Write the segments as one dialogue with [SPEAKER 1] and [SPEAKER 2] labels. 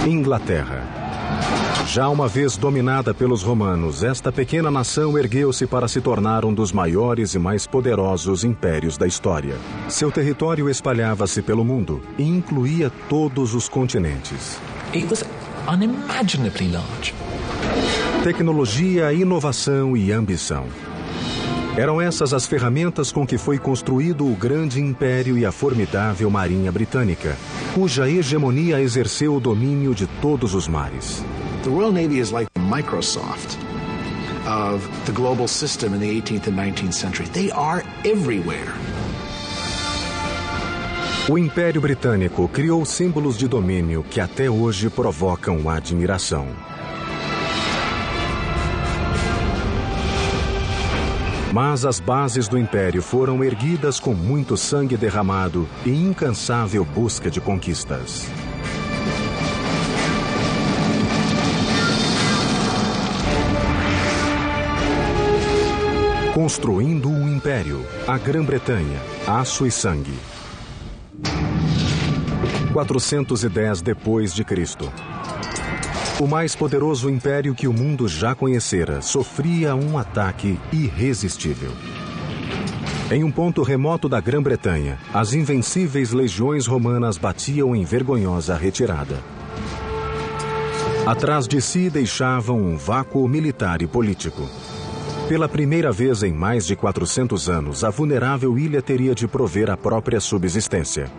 [SPEAKER 1] Inglaterra. Já uma vez dominada pelos romanos, esta pequena nação ergueu-se para se tornar um dos maiores e mais poderosos impérios da história. Seu território espalhava-se pelo mundo e incluía todos os continentes.
[SPEAKER 2] It was unimaginably large.
[SPEAKER 1] Tecnologia, inovação e ambição. Eram essas as ferramentas com que foi construído o grande império e a formidável marinha britânica, cuja hegemonia exerceu o domínio de todos os mares.
[SPEAKER 3] The Royal Navy is like the Microsoft of the global system in the 18th and 19th century. They are everywhere.
[SPEAKER 1] O Império Britânico criou símbolos de domínio que até hoje provocam admiração. Mas as bases do Império foram erguidas com muito sangue derramado e incansável busca de conquistas. Construindo um império, a Grã-Bretanha, aço e sangue. 410 depois de Cristo. O mais poderoso império que o mundo já conhecera sofria um ataque irresistível. Em um ponto remoto da Grã-Bretanha, as invencíveis legiões romanas batiam em vergonhosa retirada. Atrás de si deixavam um vácuo militar e político. Pela primeira vez em mais de 400 anos, a vulnerável ilha teria de prover a própria subsistência.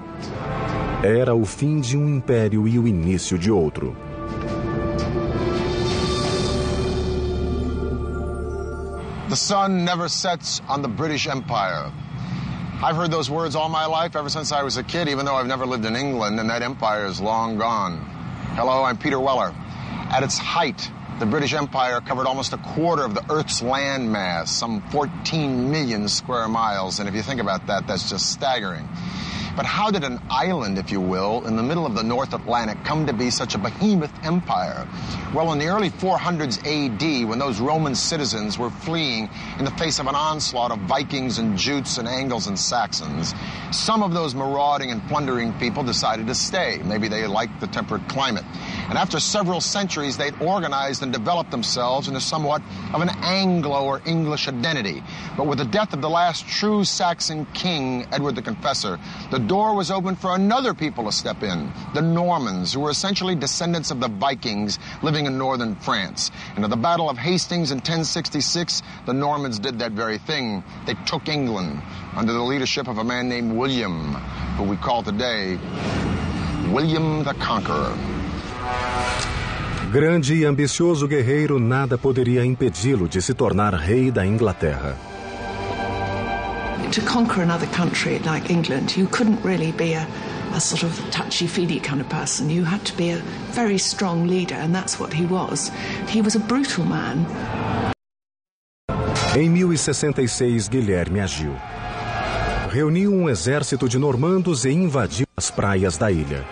[SPEAKER 1] Era o fim de um império e o início de outro.
[SPEAKER 4] The sun never sets on the British Empire. I've heard those words all my life, ever since I was a kid, even though I've never lived in England, and that empire is long gone. Hello, I'm Peter Weller. At its height, the British Empire covered almost a quarter of the Earth's land mass, some 14 million square miles, and if you think about that, that's just staggering. But how did an island, if you will, in the middle of the North Atlantic come to be such a behemoth empire? Well, in the early 400s AD, when those Roman citizens were fleeing in the face of an onslaught of Vikings and Jutes and Angles and Saxons, some of those marauding and plundering people decided to stay. Maybe they liked the temperate climate. And after several centuries, they'd organized and developed themselves into somewhat of an Anglo or English identity. But with the death of the last true Saxon king, Edward the Confessor, the door was open for another people to step in, the Normans, who were essentially descendants of the Vikings living in northern France. And at the Battle of Hastings in 1066, the Normans did that very thing. They took England under the leadership of a man named William, who we call today William the Conqueror.
[SPEAKER 1] Grande e ambicioso guerreiro, nada poderia impedi-lo de se tornar rei da Inglaterra.
[SPEAKER 5] To conquer another country like England, you couldn't really be a sort of touchy-feely kind of person. You had to be a very strong leader, and that's what he was. He was a brutal man.
[SPEAKER 1] Em 1066, Guilherme agiu. Reuniu um exército de normandos e invadiu as praias da ilha.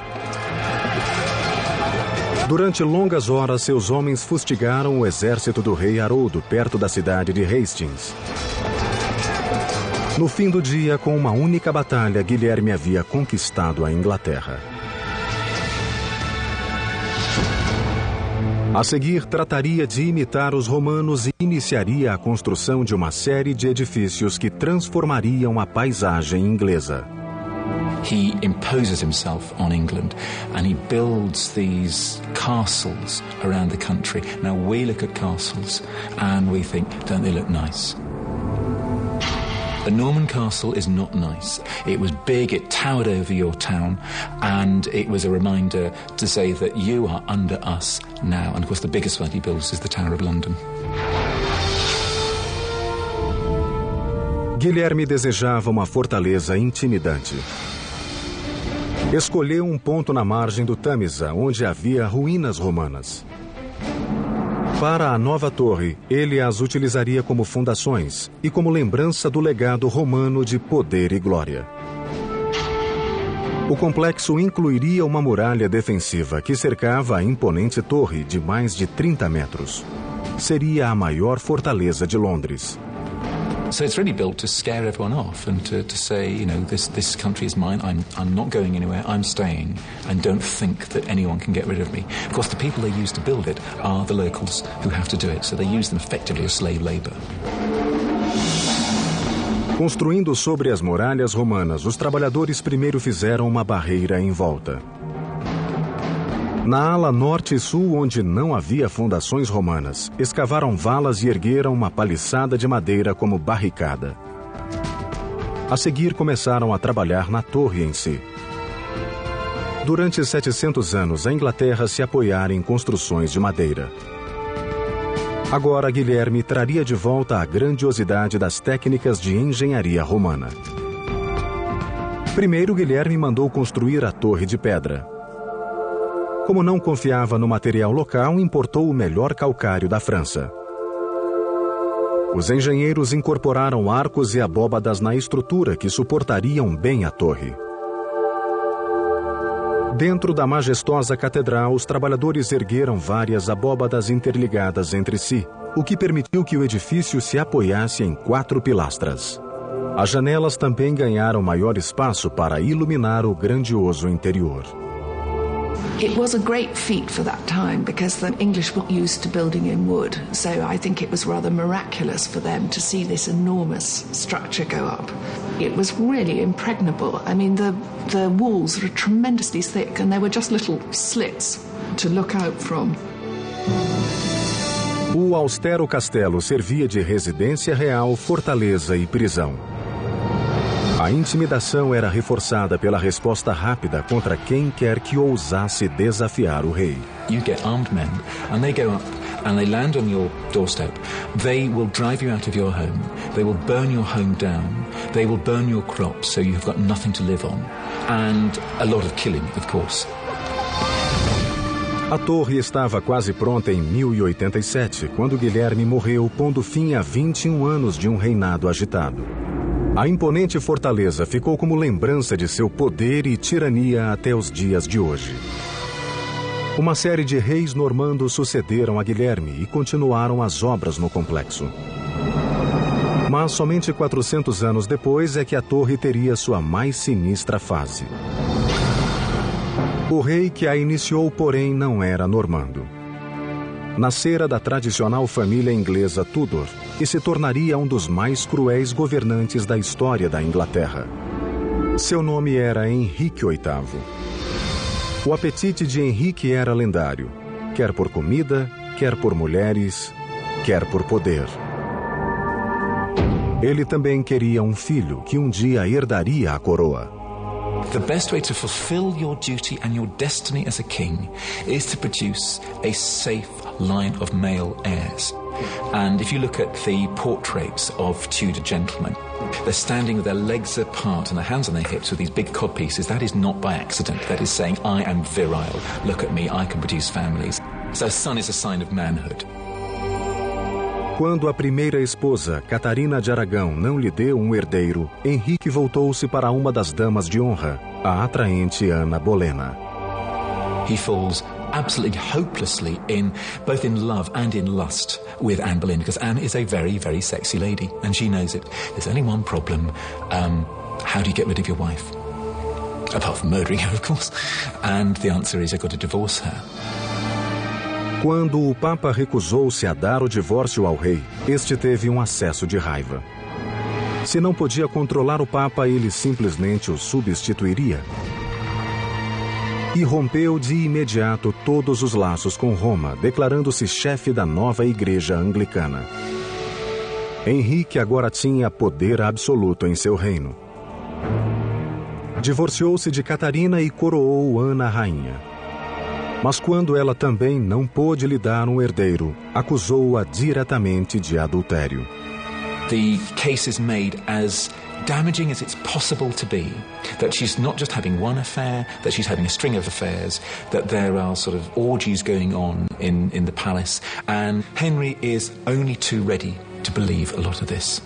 [SPEAKER 1] Durante longas horas, seus homens fustigaram o exército do rei Haroldo perto da cidade de Hastings. No fim do dia, com uma única batalha, Guilherme havia conquistado a Inglaterra. A seguir, trataria de imitar os romanos e iniciaria a construção de uma série de edifícios que transformariam a paisagem inglesa.
[SPEAKER 2] He imposes himself on England and he builds these castles around the country. Now we look at castles and we think, don't they look nice? A Norman castle is not nice. It was big, it towered over your town, and it was a reminder to say that you are under us now. And of course the biggest one he builds is the Tower of London.
[SPEAKER 1] Guilherme desejava uma fortaleza intimidante. Escolheu um ponto na margem do Tâmisa, onde havia ruínas romanas. Para a nova torre, ele as utilizaria como fundações e como lembrança do legado romano de poder e glória. O complexo incluiria uma muralha defensiva que cercava a imponente torre de mais de 30 metros. Seria a maior fortaleza de Londres.
[SPEAKER 2] So it's really built to scare everyone off and to say, you know, this country is mine, I'm not going anywhere, I'm staying, and don't think that anyone can get rid of me. Of course, the people they use to build it are the locals who have to do it, so they use them effectively as slave labor.
[SPEAKER 1] Construindo sobre as muralhas romanas, os trabalhadores primeiro fizeram uma barreira em volta. Na ala norte e sul, onde não havia fundações romanas, escavaram valas e ergueram uma paliçada de madeira como barricada. A seguir, começaram a trabalhar na torre em si. Durante 700 anos, a Inglaterra se apoiara em construções de madeira. Agora, Guilherme traria de volta a grandiosidade das técnicas de engenharia romana. Primeiro, Guilherme mandou construir a Torre de Pedra. Como não confiava no material local, importou o melhor calcário da França. Os engenheiros incorporaram arcos e abóbadas na estrutura que suportariam bem a torre. Dentro da majestosa catedral, os trabalhadores ergueram várias abóbadas interligadas entre si, o que permitiu que o edifício se apoiasse em 4 pilastras. As janelas também ganharam maior espaço para iluminar o grandioso interior.
[SPEAKER 5] It was a great feat for that time because the English were used to building in wood, so I think it was rather miraculous for them to see this enormous structure go up. It was really impregnable. I mean, the walls were tremendously thick and there were just little slits to look out from.
[SPEAKER 1] O austero castelo servia de residência real, fortaleza e prisão. A intimidação era reforçada pela resposta rápida contra quem quer que ousasse desafiar o rei.
[SPEAKER 2] You get armed men, and they go up and they land on your doorstep. They will drive you out of your home. They will burn your home down. They will burn your crops, so you've got nothing to live on. And a lot of killing, of course.
[SPEAKER 1] A torre estava quase pronta em 1087, quando Guilherme morreu, pondo fim a 21 anos de um reinado agitado. A imponente fortaleza ficou como lembrança de seu poder e tirania até os dias de hoje. Uma série de reis normandos sucederam a Guilherme e continuaram as obras no complexo. Mas somente 400 anos depois é que a torre teria sua mais sinistra fase. O rei que a iniciou, porém, não era normando. Nascera da tradicional família inglesa Tudor e se tornaria um dos mais cruéis governantes da história da Inglaterra. Seu nome era Henrique VIII. O apetite de Henrique era lendário, quer por comida, quer por mulheres, quer por poder. Ele também queria um filho que um dia herdaria a coroa.
[SPEAKER 2] The best way to fulfill your duty and your destiny as a king is to produce a safe line of male heirs. And if you look at the portraits of Tudor gentlemen, they're standing with their legs apart and their hands on their hips with these big codpieces. That is not by accident. That is saying, I am virile. Look at me, I can produce families. So son is a sign of manhood.
[SPEAKER 1] Quando a primeira esposa, Catarina de Aragão, não lhe deu um herdeiro, Henrique voltou-se para uma das damas de honra, a atraente Ana Bolena.
[SPEAKER 2] He falls absolutely hopelessly in both in love and in lust with Anne Boleyn, because Anne is a very, very sexy lady, and she knows it. There's only one problem. How do you get rid of your wife? Apart from murdering her, of course. And the answer is, you've got to divorce her.
[SPEAKER 1] Quando o Papa recusou-se a dar o divórcio ao rei, este teve um acesso de raiva. Se não podia controlar o Papa, ele simplesmente o substituiria. E rompeu de imediato todos os laços com Roma, declarando-se chefe da nova igreja anglicana. Henrique agora tinha poder absoluto em seu reino. Divorciou-se de Catarina e coroou Ana rainha. Mas quando ela também não pôde lhe dar um herdeiro, acusou-a diretamente de adultério.
[SPEAKER 2] The case is made as damaging as it's possible to be, that she's not just having one affair, that she's having a string of affairs, that there are sort of orgies going on in the palace, and Henry is only too ready to believe a lot of this.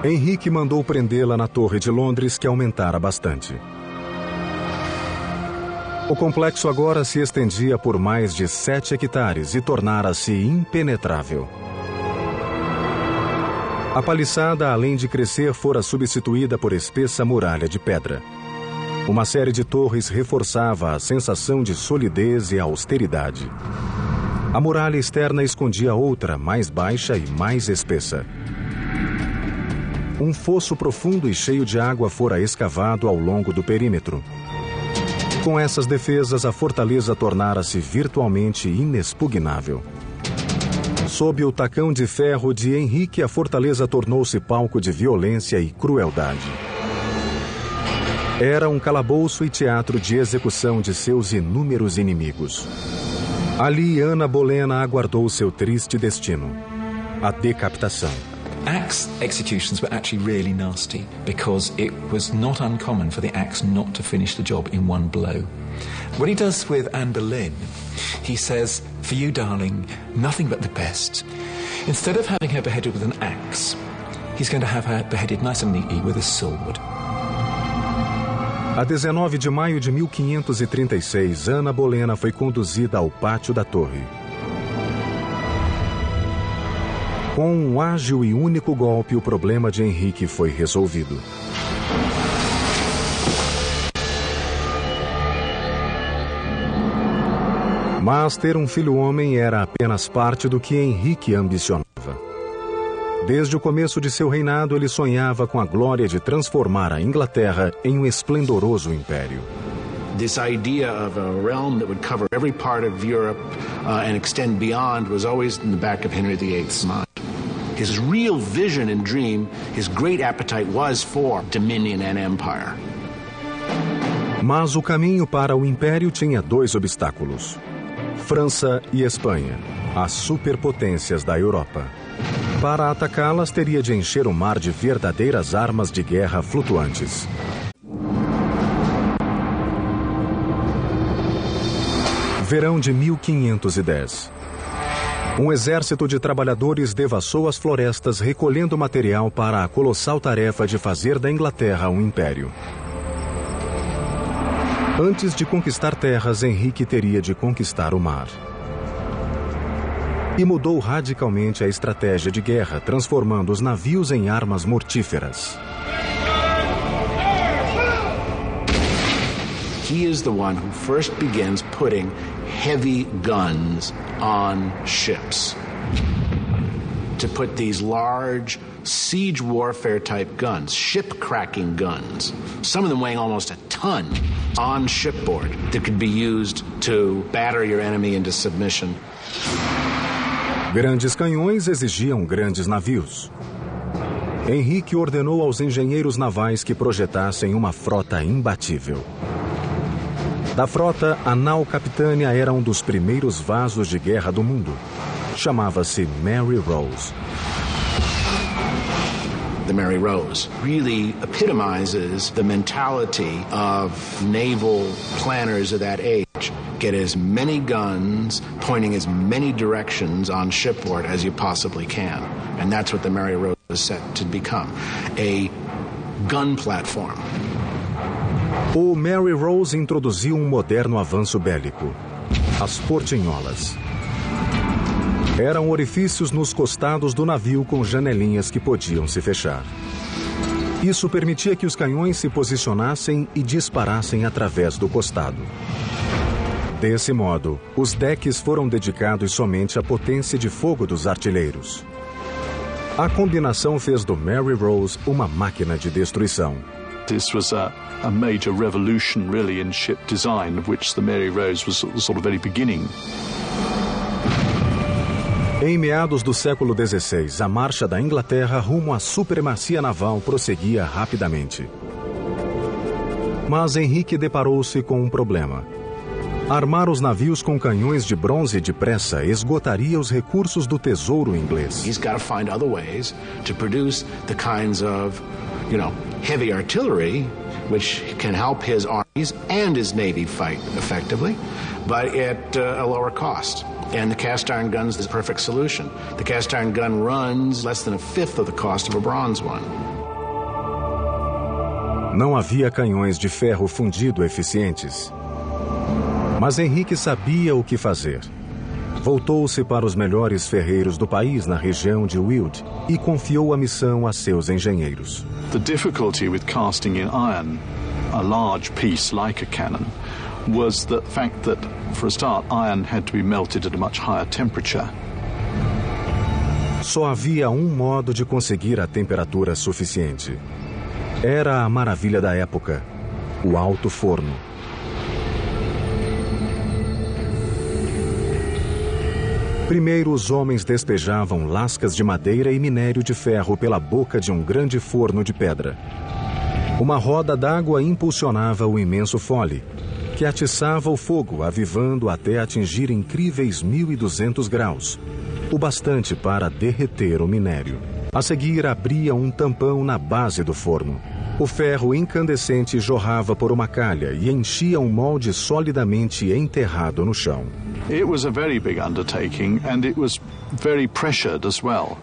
[SPEAKER 1] Henrique mandou prendê-la na Torre de Londres, que aumentara bastante. O complexo agora se estendia por mais de 7 hectares e tornara-se impenetrável. A paliçada, além de crescer, fora substituída por espessa muralha de pedra. Uma série de torres reforçava a sensação de solidez e austeridade. A muralha externa escondia outra, mais baixa e mais espessa. Um fosso profundo e cheio de água fora escavado ao longo do perímetro. Com essas defesas, a fortaleza tornara-se virtualmente inexpugnável. Sob o tacão de ferro de Henrique, a fortaleza tornou-se palco de violência e crueldade. Era um calabouço e teatro de execução de seus inúmeros inimigos. Ali, Ana Bolena aguardou seu triste destino: a decapitação.
[SPEAKER 2] Axe executions were actually really nasty because it was not uncommon for the axe not to finish the job in one blow. What he does with Anne Boleyn, he says, "For you, darling, nothing but the best." Instead of having her beheaded with an axe, he's going to have her beheaded nice and neatly with a sword.
[SPEAKER 1] A 19 de maio de 1536, Ana Bolena foi conduzida ao pátio da torre. Com um ágil e único golpe, o problema de Henrique foi resolvido. Mas ter um filho homem era apenas parte do que Henrique ambicionava. Desde o começo de seu reinado, ele sonhava com a glória de transformar a Inglaterra em um esplendoroso império.
[SPEAKER 3] This idea of a realm that would cover every part of Europe and extend beyond was always in the back of Henry VIII's mind. His real vision and dream, his great appetite was for dominion and empire.
[SPEAKER 1] Mas o caminho para o império tinha dois obstáculos: França e Espanha, as superpotências da Europa. Para atacá-las, teria de encher o mar de verdadeiras armas de guerra flutuantes. Verão de 1510. Um exército de trabalhadores devassou as florestas recolhendo material para a colossal tarefa de fazer da Inglaterra um império. Antes de conquistar terras, Henrique teria de conquistar o mar. E mudou radicalmente a estratégia de guerra, transformando os navios em armas mortíferas.
[SPEAKER 3] He is the one who first begins putting heavy guns on ships. To put these large siege warfare type guns, ship-cracking guns, some of them weighing almost a ton, on shipboard that could be used to batter your enemy into submission.
[SPEAKER 1] Grandes canhões exigiam grandes navios. Henrique ordenou aos engenheiros navais que projetassem uma frota imbatível. Da frota, a nau Capitânia era um dos primeiros vasos de guerra do mundo. Chamava-se Mary Rose.
[SPEAKER 3] The Mary Rose really epitomizes the mentality of naval planners of that age. Get as many guns pointing as many directions on shipboard as you possibly can. And that's what the Mary Rose is set to become, a gun platform.
[SPEAKER 1] O Mary Rose introduziu um moderno avanço bélico: as portinholas. Eram orifícios nos costados do navio com janelinhas que podiam se fechar. Isso permitia que os canhões se posicionassem e disparassem através do costado. Desse modo, os decks foram dedicados somente à potência de fogo dos artilheiros. A combinação fez do Mary Rose uma máquina de destruição.
[SPEAKER 6] This was a major revolution, really, in ship design, of which the Mary Rose was sort of very beginning.
[SPEAKER 1] Em meados do século XVI, a marcha da Inglaterra rumo à supremacia naval prosseguia rapidamente. Mas Henrique deparou-se com um problema. Armar os navios com canhões de bronze depressa esgotaria os recursos do tesouro inglês.
[SPEAKER 3] He's got to find other ways to produce the kinds of, heavy artillery, which can help his armies and his navy fight effectively, but at a lower cost. And the cast iron gun's the perfect solution. The cast iron gun runs less than a fifth of the cost of a bronze one.
[SPEAKER 1] Não havia canhões de ferro fundido eficientes. Mas Henrique sabia o que fazer. Voltou-se para os melhores ferreiros do país na região de Weald e confiou a missão a seus engenheiros.
[SPEAKER 6] The difficulty with casting in iron a large piece like a cannon was the fact that, for a start, iron had to be melted at a much higher temperature.
[SPEAKER 1] Só havia um modo de conseguir a temperatura suficiente. Era a maravilha da época, o alto forno. Primeiro, os homens despejavam lascas de madeira e minério de ferro pela boca de um grande forno de pedra. Uma roda d'água impulsionava o imenso fole, que atiçava o fogo, avivando até atingir incríveis 1.200 graus, o bastante para derreter o minério. A seguir, abria um tampão na base do forno. O ferro incandescente jorrava por uma calha e enchia um molde solidamente enterrado no chão.
[SPEAKER 6] It was a very big undertaking, and it was very pressured as well.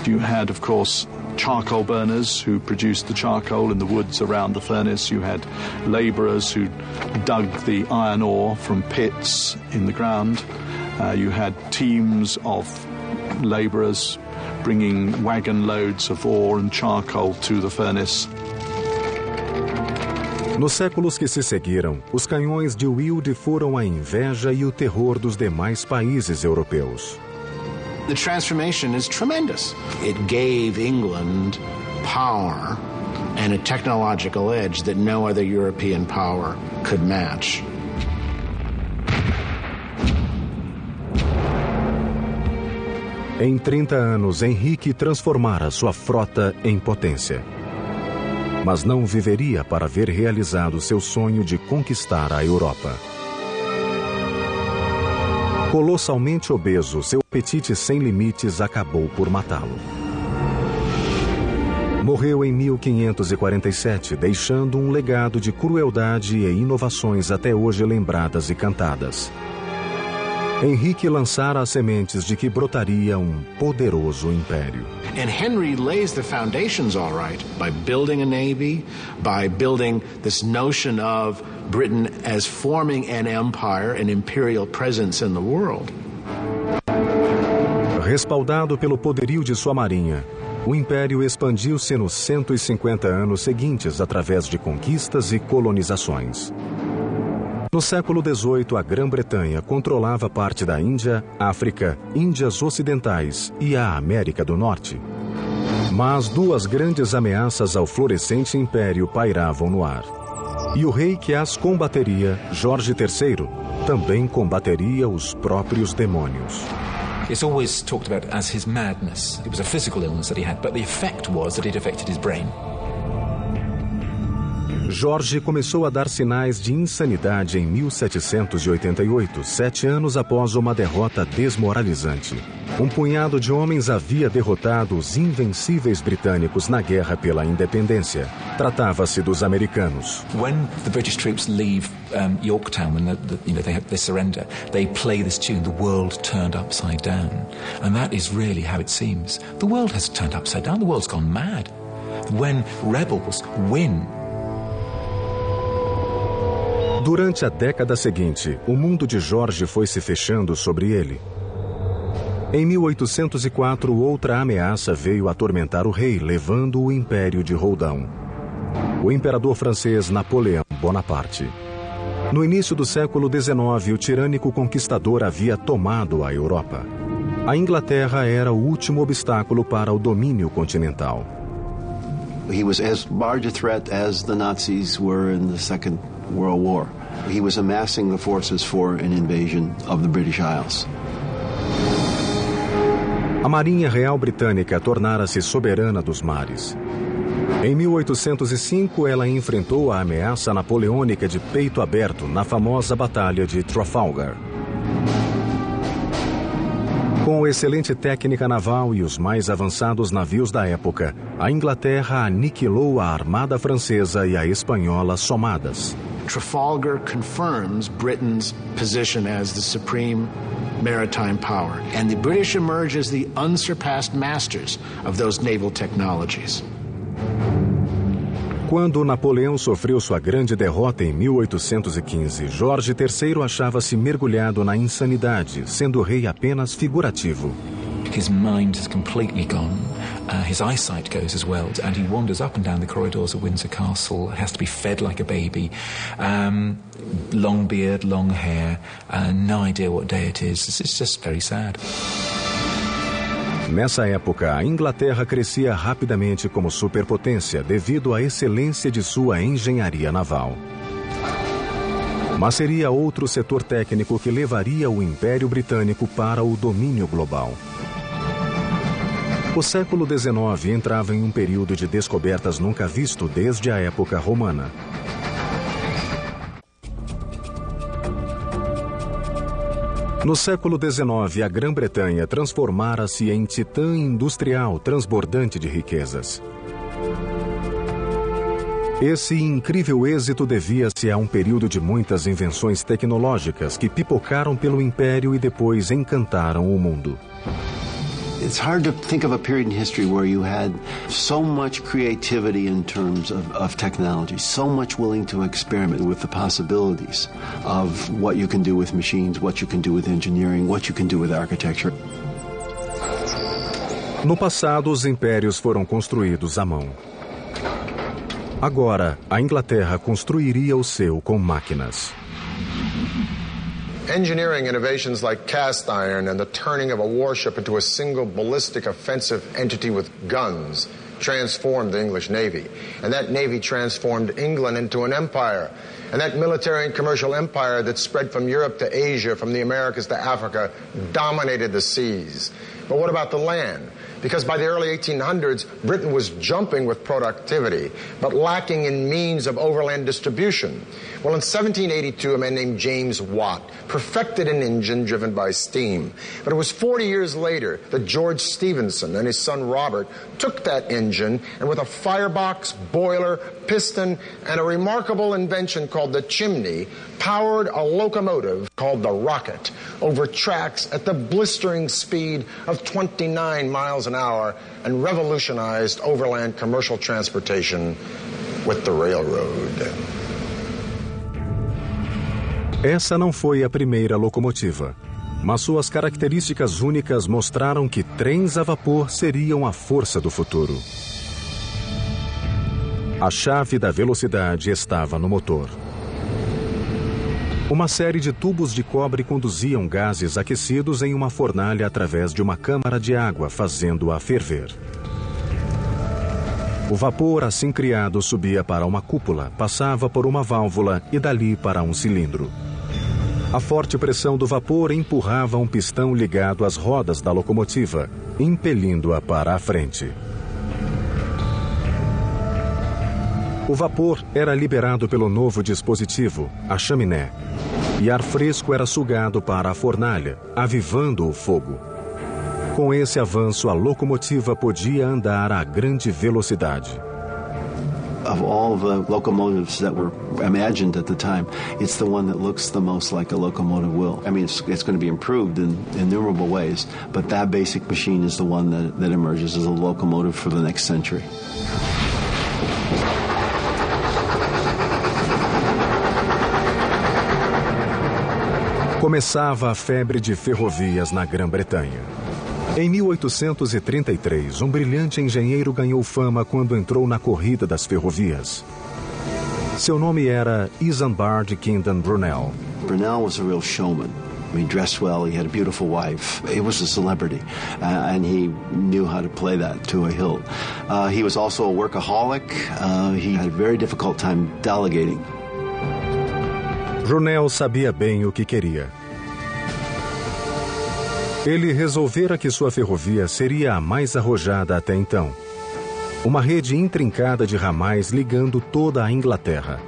[SPEAKER 6] You had, of course, charcoal burners who produced the charcoal in the woods around the furnace. You had labourers who dug the iron ore from pits in the ground. You had teams of labourers bringing wagon loads of ore and charcoal to the furnace.
[SPEAKER 1] Nos séculos que se seguiram, os canhões de Weald foram a inveja e o terror dos demais países europeus.
[SPEAKER 3] The transformation is tremendous. It gave England power and a technological edge that no other European power could match.
[SPEAKER 1] Em 30 anos, Henrique transformara sua frota em potência. Mas não viveria para ver realizado seu sonho de conquistar a Europa. Colossalmente obeso, seu apetite sem limites acabou por matá-lo. Morreu em 1547, deixando um legado de crueldade e inovações até hoje lembradas e cantadas. Henrique lançara as sementes de que brotaria um poderoso império.
[SPEAKER 3] And Henry lays the foundations all right by building a navy, by building this notion of Britain as forming an empire, an imperial presence in the world.
[SPEAKER 1] Respaldado pelo poderio de sua marinha, o império expandiu-se nos 150 anos seguintes através de conquistas e colonizações. No século XVIII, a Grã-Bretanha controlava parte da Índia, África, Índias Ocidentais e a América do Norte. Mas duas grandes ameaças ao florescente império pairavam no ar. E o rei que as combateria, Jorge III, também combateria os próprios demônios.
[SPEAKER 2] It's always talked about as his madness. It was a physical illness that he had, but the effect was that it affected his brain.
[SPEAKER 1] Jorge começou a dar sinais de insanidade em 1788, 7 anos após uma derrota desmoralizante. Um punhado de homens havia derrotado os invencíveis britânicos na guerra pela independência. Tratava-se dos americanos.
[SPEAKER 2] When the British troops leave Yorktown, when they surrender, they play this tune, "The World Turned Upside Down," and that is really how it seems. The world has turned upside down. The world's gone mad. When rebels win.
[SPEAKER 1] Durante a década seguinte, o mundo de Jorge foi se fechando sobre ele. Em 1804, outra ameaça veio atormentar o rei, levando o Império de Roldão. O imperador francês Napoleão Bonaparte. No início do século XIX, o tirânico conquistador havia tomado a Europa. A Inglaterra era o último obstáculo para o domínio continental.
[SPEAKER 7] He was as large a threat as the Nazis were in the Second World War. He was amassing the forces for an invasion of the British Isles.
[SPEAKER 1] A Marinha Real Britânica tornara-se soberana dos mares. Em 1805, ela enfrentou a ameaça napoleônica de peito aberto na famosa Batalha de Trafalgar. Com excelente técnica naval e os mais avançados navios da época, a Inglaterra aniquilou a armada francesa e a espanhola somadas.
[SPEAKER 3] Trafalgar confirms Britain's position as the supreme maritime power, and the British emerge as the unsurpassed masters of those naval technologies.
[SPEAKER 1] Quando Napoleão sofreu sua grande derrota em 1815, Jorge III achava-se mergulhado na insanidade, sendo rei apenas figurativo.
[SPEAKER 2] His mind has completely gone. His eyesight goes as well, and he wanders up and down the corridors of Windsor Castle, has to be fed like a baby. Long beard, long hair, no idea what day it is. It's just very sad.
[SPEAKER 1] Nessa época, a Inglaterra crescia rapidamente como superpotência devido à excelência de sua engenharia naval. Mas seria outro setor técnico que levaria o Império Britânico para o domínio global. O século XIX entrava em um período de descobertas nunca visto desde a época romana. No século XIX, a Grã-Bretanha transformara-se em titã industrial transbordante de riquezas. Esse incrível êxito devia-se a um período de muitas invenções tecnológicas que pipocaram pelo império e depois encantaram o mundo.
[SPEAKER 7] It's hard to think of a period in history where you had so much creativity in terms of technology, so much willing to experiment with the possibilities of what you can do with machines, what you can do with engineering, what you can do with architecture.
[SPEAKER 1] No passado, os impérios foram construídos à mão. Agora, a Inglaterra construiria o seu com máquinas.
[SPEAKER 4] Engineering innovations like cast iron and the turning of a warship into a single ballistic offensive entity with guns transformed the English Navy. And that Navy transformed England into an empire. And that military and commercial empire that spread from Europe to Asia, from the Americas to Africa, dominated the seas. But what about the land? Because by the early 1800s, Britain was jumping with productivity, but lacking in means of overland distribution. Well, in 1782, a man named James Watt perfected an engine driven by steam. But it was 40 years later that George Stephenson and his son Robert took that engine and with a firebox, boiler, piston, and a remarkable invention called the chimney, powered a locomotive called the Rocket over tracks at the blistering speed of 29 miles an hour and revolutionized overland commercial transportation with the railroad.
[SPEAKER 1] Essa não foi a primeira locomotiva, mas suas características únicas mostraram que trens a vapor seriam a força do futuro. A chave da velocidade estava no motor. Uma série de tubos de cobre conduziam gases aquecidos em uma fornalha através de uma câmara de água, fazendo-a ferver. O vapor assim criado subia para uma cúpula, passava por uma válvula e dali para um cilindro. A forte pressão do vapor empurrava um pistão ligado às rodas da locomotiva, impelindo-a para a frente. O vapor era liberado pelo novo dispositivo, a chaminé, e ar fresco era sugado para a fornalha, avivando o fogo. Com esse avanço, a locomotiva podia andar a grande velocidade.
[SPEAKER 7] Of all the locomotives that were imagined at the time, it's the one that looks the most like a locomotive will. I mean, it's going to be improved in innumerable ways, but that basic machine is the one that emerges as a locomotive for the next century.
[SPEAKER 1] Começava a febre de ferrovias na Grã-Bretanha. Em 1833, um brilhante engenheiro ganhou fama quando entrou na corrida das ferrovias. Seu nome era Isambard Kingdon Brunel.
[SPEAKER 7] Brunel was a real showman. He dressed well, he had a beautiful wife. He was a celebrity, and he knew how to play that to a hilt. He was also a workaholic. He had a very difficult time delegating.
[SPEAKER 1] Brunel sabia bem o que queria. Ele resolvera que sua ferrovia seria a mais arrojada até então. Uma rede intrincada de ramais ligando toda a Inglaterra.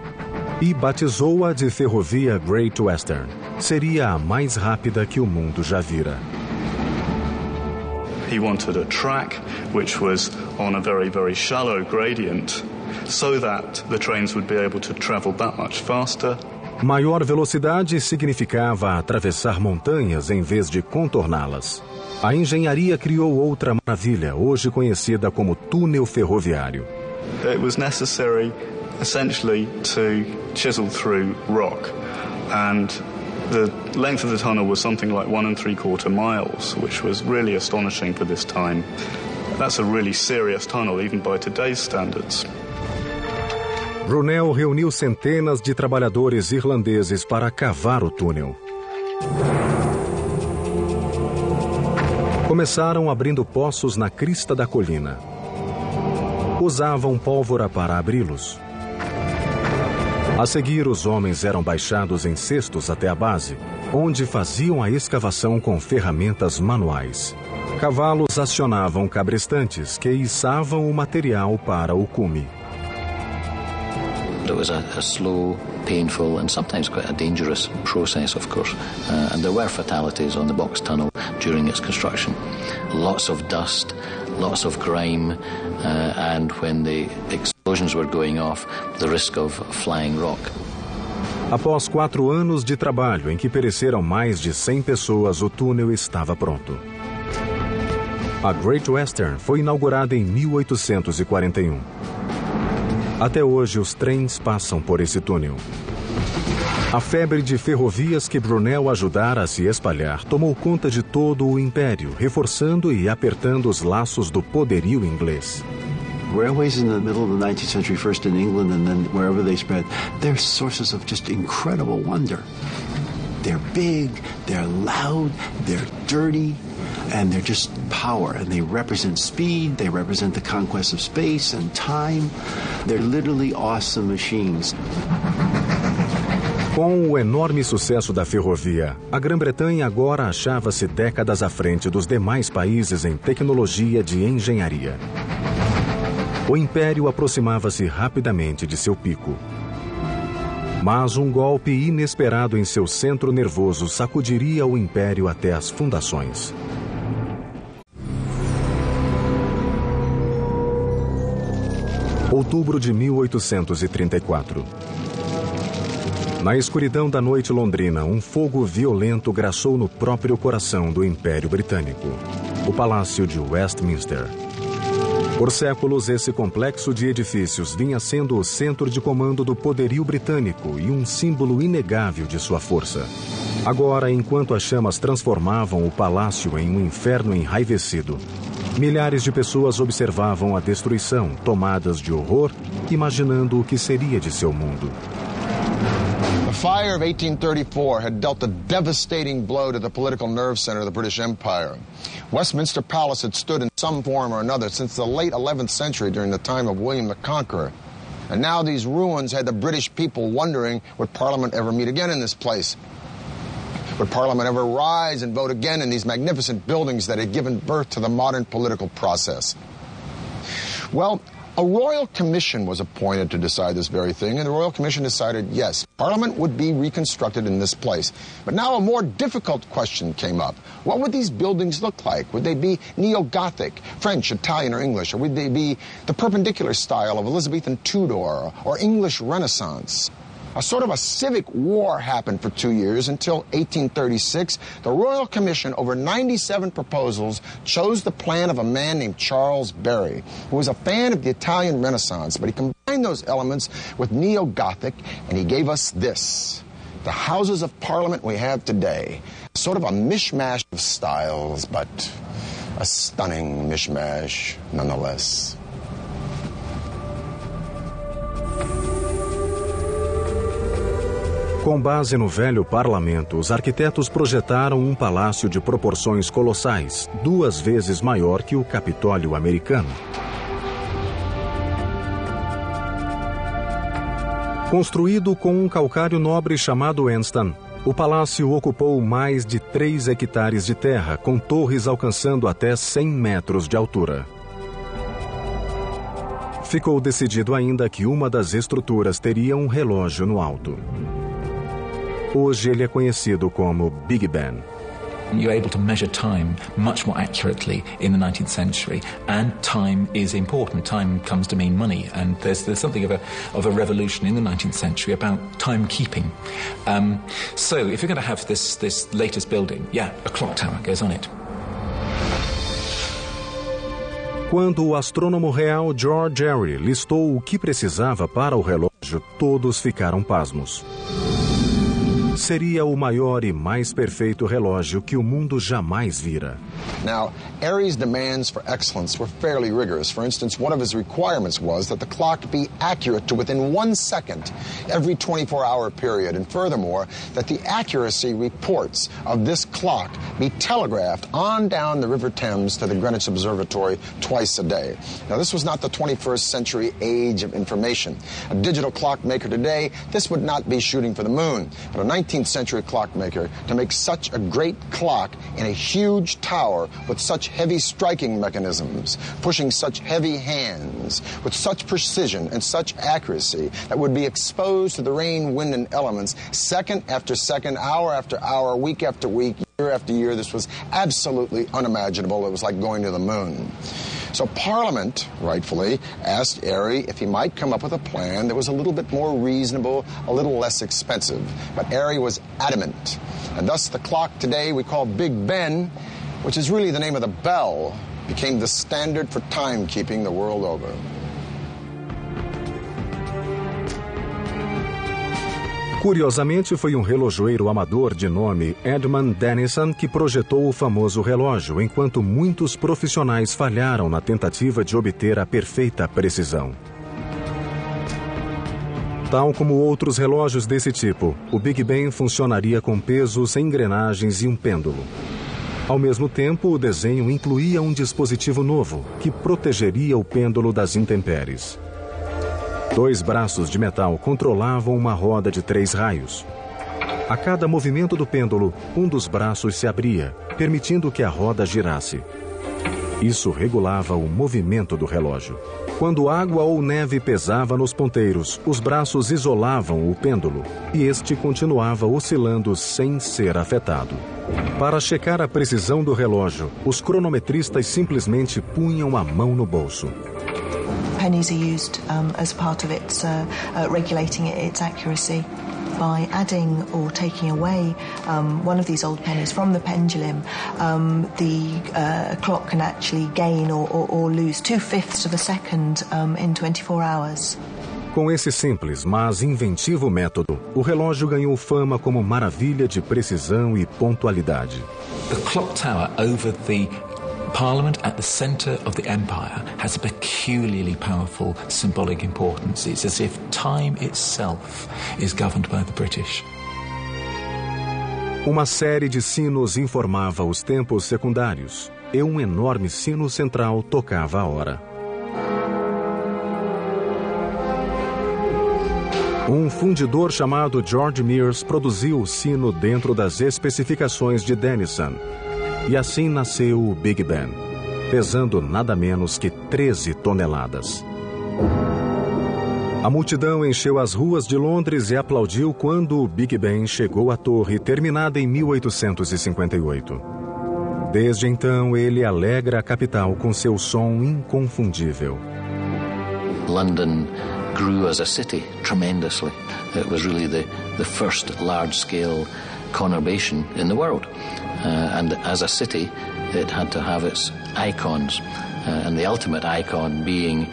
[SPEAKER 1] E batizou-a de Ferrovia Great Western. Seria a mais rápida que o mundo já vira.
[SPEAKER 8] He wanted a track which was on a very, very shallow gradient so that the trains would be able to travel that much faster.
[SPEAKER 1] Maior velocidade significava atravessar montanhas em vez de contorná-las. A engenharia criou outra maravilha, hoje conhecida como túnel ferroviário.
[SPEAKER 8] It was necessary, essentially, to chisel through rock, and the length of the tunnel was something like 1 3/4 miles, which was really astonishing for this time. That's a really serious tunnel, even by today's standards.
[SPEAKER 1] Brunel reuniu centenas de trabalhadores irlandeses para cavar o túnel. Começaram abrindo poços na crista da colina. Usavam pólvora para abri-los. A seguir, os homens eram baixados em cestos até a base, onde faziam a escavação com ferramentas manuais. Cavalos acionavam cabrestantes que içavam o material para o cume.
[SPEAKER 9] It was a slow, painful and sometimes quite a dangerous process, of course. And there were fatalities on the box tunnel during its construction. Lots of dust, lots of grime, and when the explosions were going off, the risk of flying rock.
[SPEAKER 1] Após 4 anos de trabalho em que pereceram mais de 100 pessoas, o túnel estava pronto. A Great Western foi inaugurada em 1841. Até hoje, os trens passam por esse túnel. A febre de ferrovias que Brunel ajudara a se espalhar tomou conta de todo o império, reforçando e apertando os laços do poderio inglês.
[SPEAKER 7] Railways in the middle of the 19th century, first in England and then wherever they spread, they're sources of just incredible wonder. They're big, they're loud, they're dirty, and they're just power, and they represent speed, they represent the conquest of space and time. They're literally awesome machines.
[SPEAKER 1] Com o enorme sucesso da ferrovia, a Grã-Bretanha agora achava-se décadas à frente dos demais países em tecnologia de engenharia. O império aproximava-se rapidamente de seu pico. Mas um golpe inesperado em seu centro nervoso sacudiria o império até as fundações. Outubro de 1834. Na escuridão da noite londrina, um fogo violento graçou no próprio coração do Império Britânico, o Palácio de Westminster. Por séculos, esse complexo de edifícios vinha sendo o centro de comando do poderio britânico e um símbolo inegável de sua força. Agora, enquanto as chamas transformavam o palácio em um inferno enraivecido, milhares de pessoas observavam a destruição, tomadas de horror, imaginando o que seria de seu mundo.
[SPEAKER 4] The fire of 1834 had dealt a devastating blow to the political nerve center of the British Empire. Westminster Palace had stood in some form or another since the late 11th century during the time of William the Conqueror. And now these ruins had the British people wondering, would Parliament ever meet again in this place? Would Parliament ever rise and vote again in these magnificent buildings that had given birth to the modern political process? Well, a royal commission was appointed to decide this very thing, and the royal commission decided, yes, Parliament would be reconstructed in this place. But now a more difficult question came up. What would these buildings look like? Would they be neo-Gothic, French, Italian, or English? Or would they be the perpendicular style of Elizabethan Tudor or English Renaissance? A sort of a civic war happened for 2 years until 1836. The Royal Commission, over 97 proposals, chose the plan of a man named Charles Barry, who was a fan of the Italian Renaissance, but he combined those elements with Neo-Gothic, and he gave us this, the Houses of Parliament we have today. Sort of a mishmash of styles, but a stunning mishmash nonetheless.
[SPEAKER 1] Com base no velho parlamento, os arquitetos projetaram um palácio de proporções colossais, 2 vezes maior que o Capitólio americano. Construído com um calcário nobre chamado Anston, o palácio ocupou mais de 3 hectares de terra, com torres alcançando até 100 metros de altura. Ficou decidido ainda que uma das estruturas teria um relógio no alto. Hoje ele é conhecido como Big Ben.
[SPEAKER 2] You're able to measure time much more accurately in the 19th century, and time is important. Time comes to mean money, and there's something of a revolution in the 19th century about timekeeping. So if you're going to have this latest building, a clock tower goes on it.
[SPEAKER 1] Quando o astrônomo real George Airy listou o que precisava para o relógio, todos ficaram pasmos. Seria o maior e mais perfeito relógio que o mundo jamais vira.
[SPEAKER 4] Now, Airy's demands for excellence were fairly rigorous. For instance, one of his requirements was that the clock be accurate to within 1 second every 24-hour period. And furthermore, that the accuracy reports of this clock be telegraphed on down the River Thames to the Greenwich Observatory twice a day. Now, this was not the 21st century age of information. A digital clockmaker today, this would not be shooting for the moon. But a 19th century clockmaker, to make such a great clock in a huge tower with such heavy striking mechanisms, pushing such heavy hands, with such precision and such accuracy that would be exposed to the rain, wind, and elements second after second, hour after hour, week after week, year after year. This was absolutely unimaginable. It was like going to the moon. So Parliament, rightfully, asked Airy if he might come up with a plan that was a little bit more reasonable, a little less expensive. But Airy was adamant. And thus the clock today we call Big Ben, which is really the name of the bell, became the standard for timekeeping the world over.
[SPEAKER 1] Curiosamente, foi um relojoeiro amador de nome Edmund Denison que projetou o famoso relógio, enquanto muitos profissionais falharam na tentativa de obter a perfeita precisão. Tal como outros relógios desse tipo, o Big Ben funcionaria com pesos, engrenagens e um pêndulo. Ao mesmo tempo, o desenho incluía um dispositivo novo, que protegeria o pêndulo das intempéries. 2 braços de metal controlavam uma roda de 3 raios. A cada movimento do pêndulo, um dos braços se abria, permitindo que a roda girasse. Isso regulava o movimento do relógio. Quando água ou neve pesava nos ponteiros, os braços isolavam o pêndulo e este continuava oscilando sem ser afetado. Para checar a precisão do relógio, os cronometristas simplesmente punham a mão no bolso.
[SPEAKER 10] Pennies are used as part of its regulating its accuracy. By adding or taking away one of these old pennies from the pendulum, the clock can actually gain or lose 2/5 of a second in 24 hours.
[SPEAKER 1] Com esse simples, mas inventivo método, o relógio ganhou fama como maravilha de precisão e pontualidade.
[SPEAKER 2] The clock tower over the Parliament at the centre of the empire has a peculiarly powerful symbolic importance. It's as if time itself is governed by the British.
[SPEAKER 1] Uma série de sinos informava os tempos secundários, e um enorme sino central tocava a hora. Um fundidor chamado George Mears produziu o sino dentro das especificações de Denison. E assim nasceu o Big Ben, pesando nada menos que 13 toneladas. A multidão encheu as ruas de Londres e aplaudiu quando o Big Ben chegou à torre, terminada em 1858. Desde então, ele alegra a capital com seu som inconfundível.
[SPEAKER 9] London grew as a city tremendously. It was really the first large-scale conurbation in the world. And as a city, it had to have its icons, and the ultimate icon being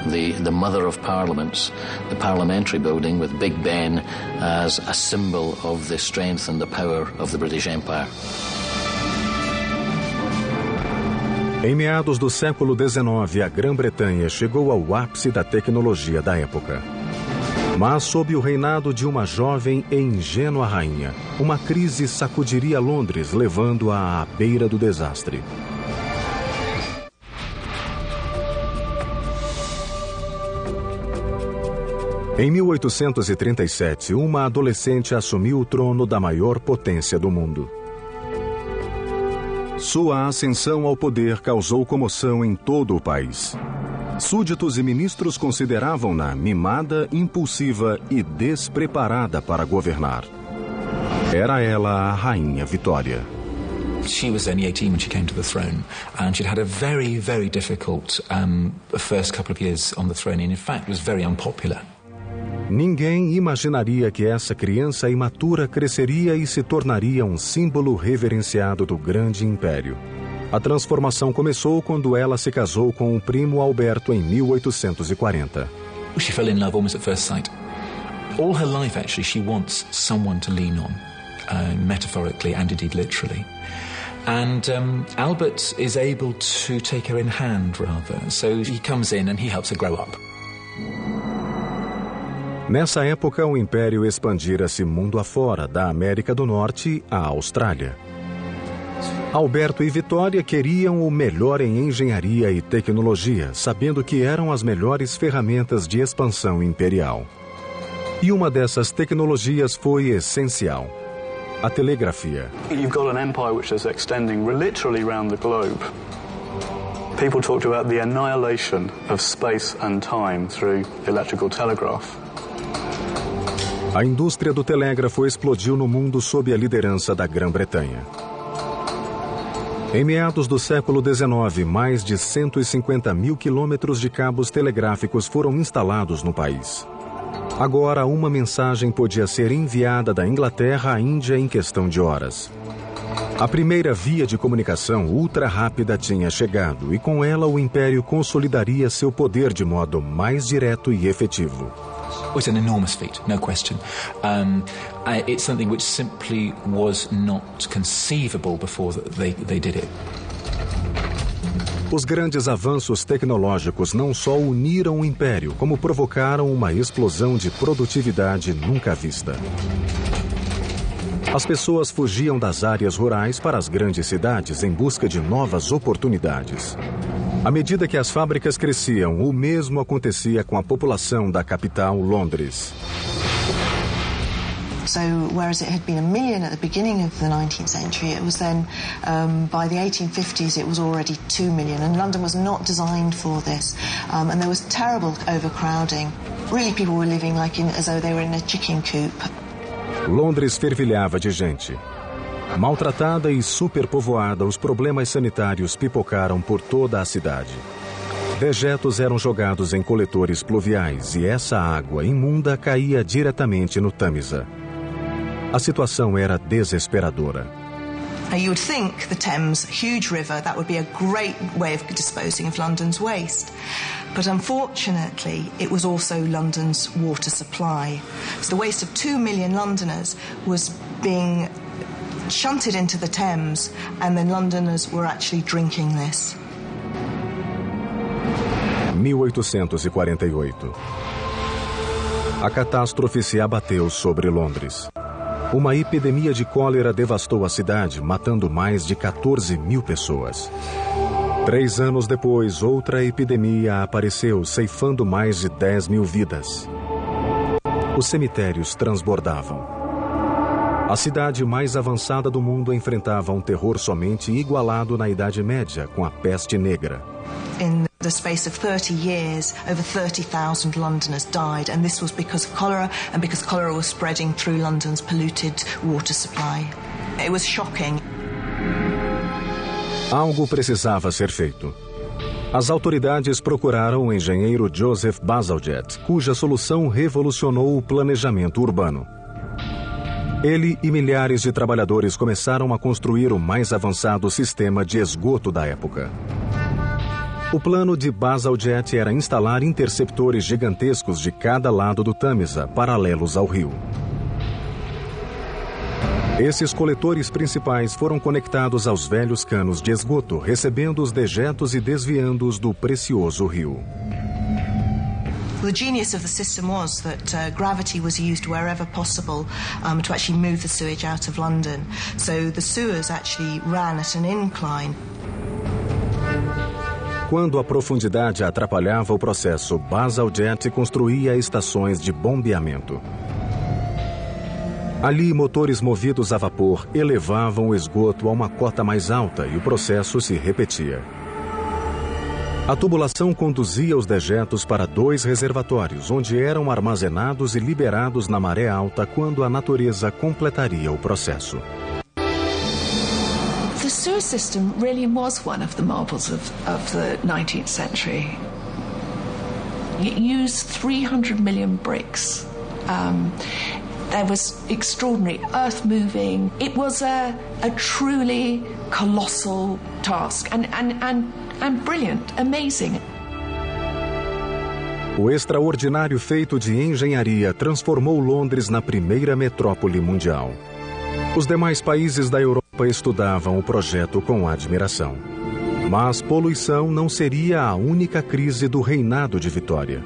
[SPEAKER 9] the Mother of Parliaments, the Parliamentary Building with Big Ben as a symbol of the strength and the power of the British Empire.
[SPEAKER 1] Em meados do século XIX, a Grã-Bretanha chegou ao ápice da tecnologia da época. Mas sob o reinado de uma jovem e ingênua rainha, uma crise sacudiria Londres, levando-a à beira do desastre. Em 1837, uma adolescente assumiu o trono da maior potência do mundo. Sua ascensão ao poder causou comoção em todo o país. Súditos e ministros consideravam-na mimada, impulsiva e despreparada para governar. Era ela a Rainha Vitória.
[SPEAKER 2] She was only 18 when she came to the throne, and she'd had a very, very difficult first couple of years on the throne, and in fact was very unpopular.
[SPEAKER 1] Ninguém imaginaria que essa criança imatura cresceria e se tornaria um símbolo reverenciado do grande império. A transformação começou quando ela se casou com o primo Alberto em 1840.
[SPEAKER 2] She fell in love almost at first sight. All her life, actually, she wants someone to lean on, metaphorically and indeed literally. And Albert is able to take her in hand, rather. So he comes in and he helps her grow up.
[SPEAKER 1] Nessa época, o Império expandira-se mundo afora, da América do Norte à Austrália. Alberto e Vitória queriam o melhor em engenharia e tecnologia, sabendo que eram as melhores ferramentas de expansão imperial. E uma dessas tecnologias foi essencial: a telegrafia.
[SPEAKER 8] You've got an empire which is extending literally around the globe. People talked about the annihilation of space and time through electrical telegraph.
[SPEAKER 1] A indústria do telégrafo explodiu no mundo sob a liderança da Grã-Bretanha. Em meados do século XIX, mais de 150 mil quilômetros de cabos telegráficos foram instalados no país. Agora, uma mensagem podia ser enviada da Inglaterra à Índia em questão de horas. A primeira via de comunicação ultra-rápida tinha chegado e com ela o Império consolidaria seu poder de modo mais direto e efetivo.
[SPEAKER 2] It's an enormous feat, no question. It's something which simply was not conceivable before they did it.
[SPEAKER 1] Os grandes avanços tecnológicos não só uniram o Império, como provocaram uma explosão de produtividade nunca vista. As pessoas fugiam das áreas rurais para as grandes cidades em busca de novas oportunidades. À medida que as fábricas cresciam, o mesmo acontecia com a população da capital, Londres.
[SPEAKER 10] So whereas it had been 1 million at the beginning of the 19th century, it was then, by the 1850s, it was already 2 million. And London was not designed for this. And there was terrible overcrowding. Really, people were living as though they were in a chicken coop.
[SPEAKER 1] Londres fervilhava de gente. Maltratada e superpovoada, os problemas sanitários pipocaram por toda a cidade. Dejetos eram jogados em coletores pluviais e essa água imunda caía diretamente no Tâmisa. A situação era desesperadora.
[SPEAKER 10] You would think the Thames, huge river, that would be a great way of disposing of London's waste. But unfortunately, it was also London's water supply. So the waste of 2 million Londoners was being shunted into the Thames, and then Londoners were actually drinking this.
[SPEAKER 1] 1848. A catástrofe se abateu sobre Londres. Uma epidemia de cólera devastou a cidade, matando mais de 14 mil pessoas. 3 anos depois, outra epidemia apareceu, ceifando mais de 10 mil vidas. Os cemitérios transbordavam. A cidade mais avançada do mundo enfrentava um terror somente igualado na Idade Média, com a peste negra.
[SPEAKER 10] In the space of 30 years, over 30,000 Londoners died, and this was because of cholera, and because cholera was spreading through London's polluted water supply. It was shocking.
[SPEAKER 1] Algo precisava ser feito. As autoridades procuraram o engenheiro Joseph Bazalgette, cuja solução revolucionou o planejamento urbano. Ele e milhares de trabalhadores começaram a construir o mais avançado sistema de esgoto da época. O plano de Bazalgette era instalar interceptores gigantescos de cada lado do Tâmisa, paralelos ao rio. Esses coletores principais foram conectados aos velhos canos de esgoto, recebendo os dejetos e desviando-os do precioso rio.
[SPEAKER 10] The genius of the system was that gravity was used wherever possible to actually move the sewage out of London. So the sewers actually ran at an incline.
[SPEAKER 1] Quando a profundidade atrapalhava o processo, Bazalgette construía estações de bombeamento. Ali, motores movidos a vapor elevavam o esgoto a uma cota mais alta e o processo se repetia. A tubulação conduzia os dejetos para 2 reservatórios, onde eram armazenados e liberados na maré alta quando a natureza completaria o processo.
[SPEAKER 5] The sewer system really was one of the marvels of the 19th century. It used 300 million bricks. There was extraordinary earth-moving. It was a truly colossal task and brilliant, amazing.
[SPEAKER 1] O extraordinário feito de engenharia transformou Londres na primeira metrópole mundial. Os demais países da Europa estudavam o projeto com admiração. Mas poluição não seria a única crise do reinado de Vitória.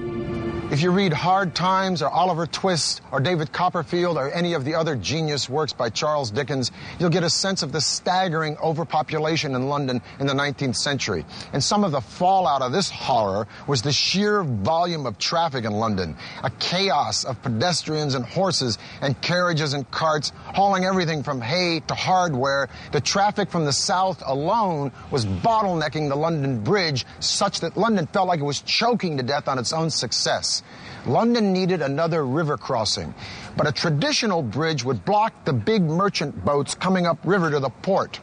[SPEAKER 4] If you read Hard Times or Oliver Twist or David Copperfield or any of the other genius works by Charles Dickens, you'll get a sense of the staggering overpopulation in London in the 19th century. And some of the fallout of this horror was the sheer volume of traffic in London, a chaos of pedestrians and horses and carriages and carts hauling everything from hay to hardware. The traffic from the south alone was bottlenecking the London Bridge such that London felt like it was choking to death on its own success. London needed another river crossing, but a traditional bridge would block the big merchant boats coming upriver to the port.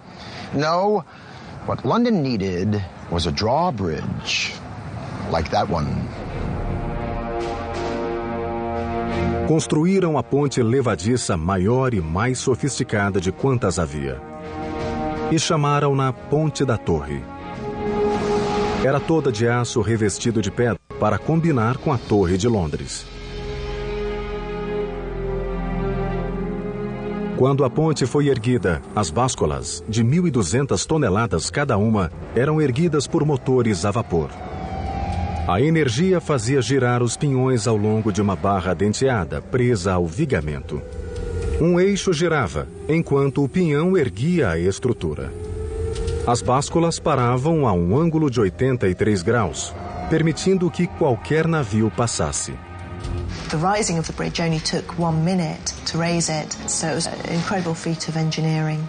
[SPEAKER 4] No, what London needed was a drawbridge, like that one.
[SPEAKER 1] Construíram a ponte levadiça maior e mais sofisticada de quantas havia. E chamaram-na Ponte da Torre. Era toda de aço revestido de pedra para combinar com a Torre de Londres. Quando a ponte foi erguida, as básculas, de 1.200 toneladas cada uma, eram erguidas por motores a vapor. A energia fazia girar os pinhões ao longo de uma barra denteada, presa ao vigamento. Um eixo girava, enquanto o pinhão erguia a estrutura. As básculas paravam a um ângulo de 83 graus, permitindo que qualquer navio passasse.
[SPEAKER 10] The rising of the bridge only took 1 minute to raise it, so it was an incredible feat of engineering.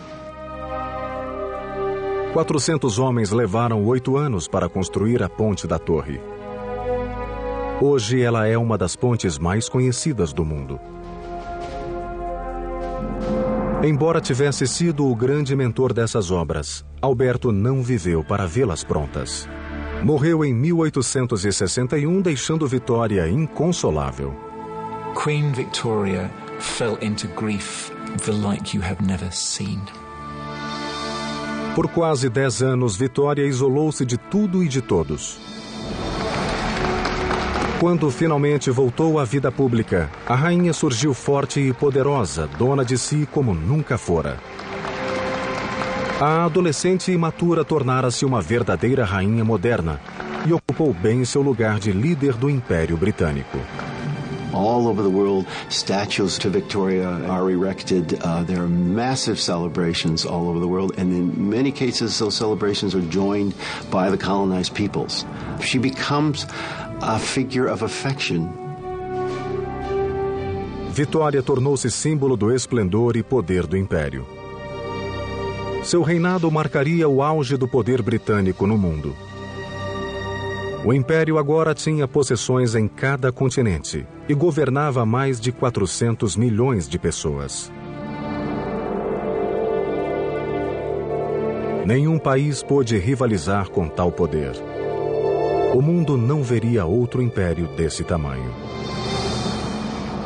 [SPEAKER 1] 400 homens levaram 8 anos para construir a Ponte da Torre. Hoje ela é uma das pontes mais conhecidas do mundo. Embora tivesse sido o grande mentor dessas obras, Alberto não viveu para vê-las prontas. Morreu em 1861, deixando Vitória inconsolável.
[SPEAKER 2] Queen Victoria fell into grief the like you have never seen.
[SPEAKER 1] Por quase 10 anos, Vitória isolou-se de tudo e de todos. Quando finalmente voltou à vida pública, a rainha surgiu forte e poderosa, dona de si como nunca fora. A adolescente imatura tornara-se uma verdadeira rainha moderna e ocupou bem seu lugar de líder do Império Britânico.
[SPEAKER 7] All over the world, statues to Victoria are erected. There are massive celebrations all over the world, and in many cases, those celebrations are joined by the colonized peoples. She becomes a figure of affection.
[SPEAKER 1] Vitória tornou-se símbolo do esplendor e poder do Império. Seu reinado marcaria o auge do poder britânico no mundo. O Império agora tinha possessões em cada continente e governava mais de 400 milhões de pessoas. Nenhum país pôde rivalizar com tal poder. O mundo não veria outro império desse tamanho.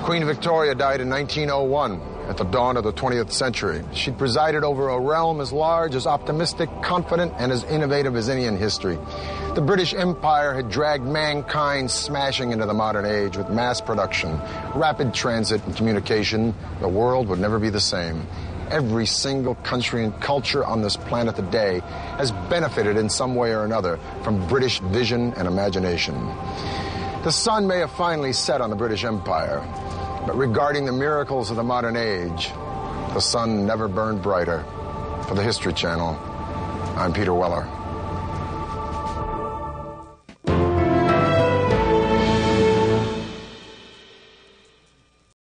[SPEAKER 4] Queen Victoria died in 1901 at the dawn of the 20th century. She'd presided over a realm as large, as optimistic, confident, and as innovative as any in history. The British Empire had dragged mankind smashing into the modern age with mass production, rapid transit and communication. The world would never be the same. Every single country and culture on this planet today has benefited in some way or another from British vision and imagination. The sun may have finally set on the British Empire, but regarding the miracles of the modern age, the sun never burned brighter. For the History Channel, I'm Peter Weller.